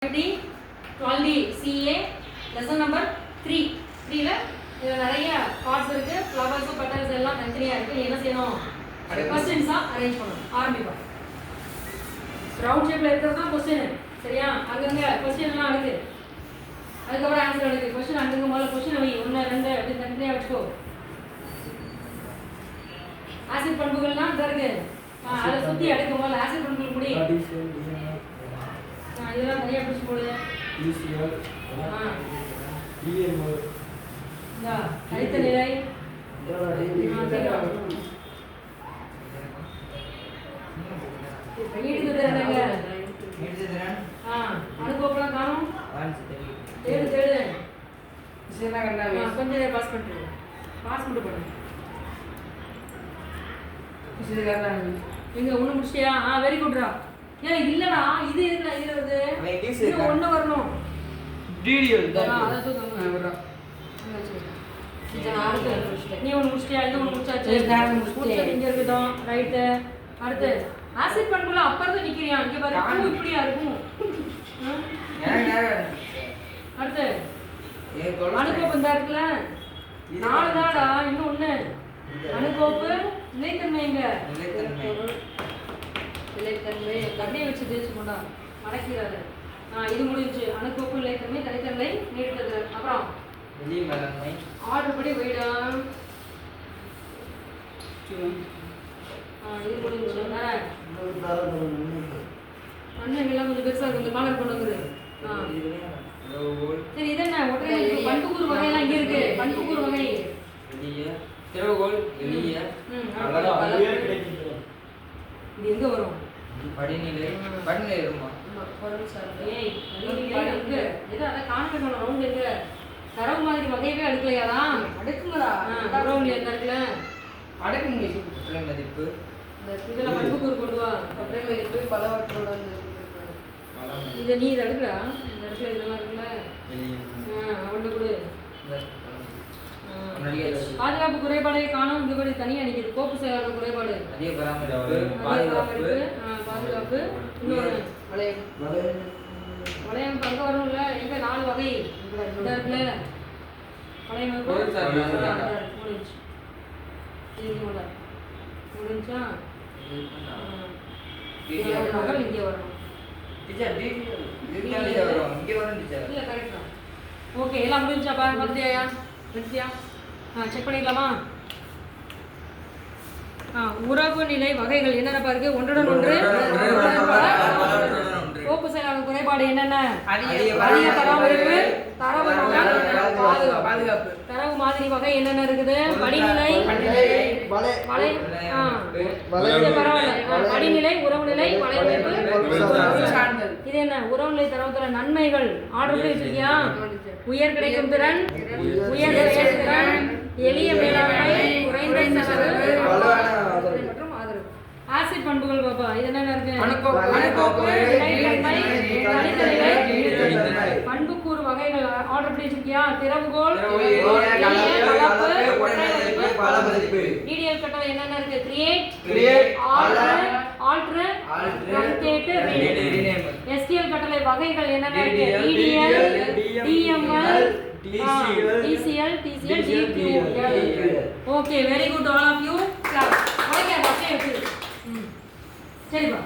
12D CA lesson number 3 3ல இதுல நிறைய parts இருக்கு ஃப்ளவர்ஸ் பெட்டல்ஸ் எல்லாம் தனித்தனியா இருக்கு என்ன செய்யணும் क्वेश्चंस அரேஞ்ச் பண்ணனும் ஆரம்பிப்போம் ரவுண்ட் ஷேப்ல இருக்கிறது தான் क्वेश्चन சரியா அங்கங்க क्वेश्चन எல்லாம் இருக்கு அதுக்கு அப்புறம் ஆன்சர் இருக்கு क्वेश्चन அங்கங்க முதல்ல क्वेश्चन வை 1 2 அப்படி தனித்தனியா வெச்சுக்கோ ஆசிட் பண்புகள்லாம் இங்க இருக்கு அத சுத்தி அடுக்கு முதல்ல ஆசிட் பண்புகள் முடி இதெல்லாம் நிறைய பிடிச்சு போடு ECL DMO இந்த அழுத்த நிலை அனுபவம் காணும் தேடு தேடு கொஞ்சம் நேரம் பாஸ் பண்ணிட்டு பாஸ் மட்டும் பண்ணு எங்க ஒண்ணு முடிச்சியா வெரி குட்ரா ஏய் இல்லடா இது எதுல இது வருது இது ஒண்ணு வரணும் DDL அத தூக்கு வரடா நீ ஒண்ணு முடிச்சியா இது ஒண்ணு முடிச்சாச்சு முடிச்சு இங்க இருக்குதோ ரைட் அடுத்து ஆசிட் பண்புல அப்புறம் நிக்கிறியா இங்க பாரு பூ இப்படியா இருக்கும் அடுத்து அணுக்கோப்பு இந்த இருக்குல நாலு தாடா இன்னும் ஒண்ணு அணுக்கோப்பு நிலைத்தன்மைங்க நிலைத்தன்மை அப்படியே வச்சு தேய்ச்சி கொண்டா மடக்கிறாரு இது முடிஞ்சு அணுக்கோப்பு நிலைத்தன்மை தனித்தன்மை நீடித்தது அப்புறம் ஆர்டர் படி வைடா இது முடிஞ்சு அண்ணன் எல்லாம் கொஞ்சம் பெருசா இருக்கு காலர் கொண்டு வந்துரு சரி இது என்ன ஒற்றை பண்புக்கூறு வகையெல்லாம் இங்க இருக்கு பண்புக்கூறு வகை திரவகோள் எளிய இது எங்க வரும் படிநிலை படிநிலை வருமா ஏய் படிநிலை எங்க இது அத கான்வென்ட் ரவுண்ட் எங்க தரவு மாதிரி வகையவே அடுக்கலையாடா அடுக்குங்கடா ரவுண்ட் எங்க இருக்குல அடுக்கு முடிச்சு ஒற்றை மதிப்பு இதெல்லாம் பண்புக்கூறு கொண்டு வா ஒற்றை மதிப்பு பலவற்றோட இத நீ இத அடுக்குடா இந்த இடத்துல இதெல்லாம் இருக்குல ஒண்ணு கொடு பாதுகாப்பு குறைபாடை காணும் இங்கபடி தனியா நிக்குது கோப்பு செயலாளர் குறைபாடு அதிக பராமரிப்பு பாதுகாப்பு இன்னொரு வளையம் பங்க வரும்ல எங்க நாலு வகை இந்த இருக்குல வளையம் முடிஞ்சா இங்கே வரணும் இல்ல கரெக்ட் தான் ஓகே எல்லாம் முடிஞ்சா பாருங்க பார்த்தியா வெற்றியா செக் பண்ணிடலாமா உறவு நிலை வகைகள் என்னென்ன பாருங்க ஒன்றுடன் ஒன்று கோப்பு செயலாளர் குறைபாடு என்னென்ன அதிக பராமரிப்பு பாதுகாப்பு தரவு மாதிரி வகை என்னென்ன இருக்குது படிநிலை பரவாயில்ல படிநிலை உறவுநிலை வலையமைப்பு இது என்ன உறவுநிலை தரவுத்தர நன்மைகள் ஆர்டர் பண்ணி வச்சிருக்கியா உயர் கிடைக்கும் திறன் உயர் செயல்திறன் எளிய மேலாண்மை குறைந்த செலவு மற்றும் ஆதரவு ஆசிட் பண்புகள் பாப்பா இது என்ன இருக்கு பண்புக்கூறு வகைகள் ஆர்டர் பண்ணி வச்சிருக்கியா திறவுகோல் டிடிஎல் கட்டளை என்னென்ன இருக்கு create alter truncate rename STL கட்டளை வகைகள் என்னென்ன இருக்கு DDL DML TCL, DQL. Okay, very good all of you. Clap. Okay, okay. சரிப்பா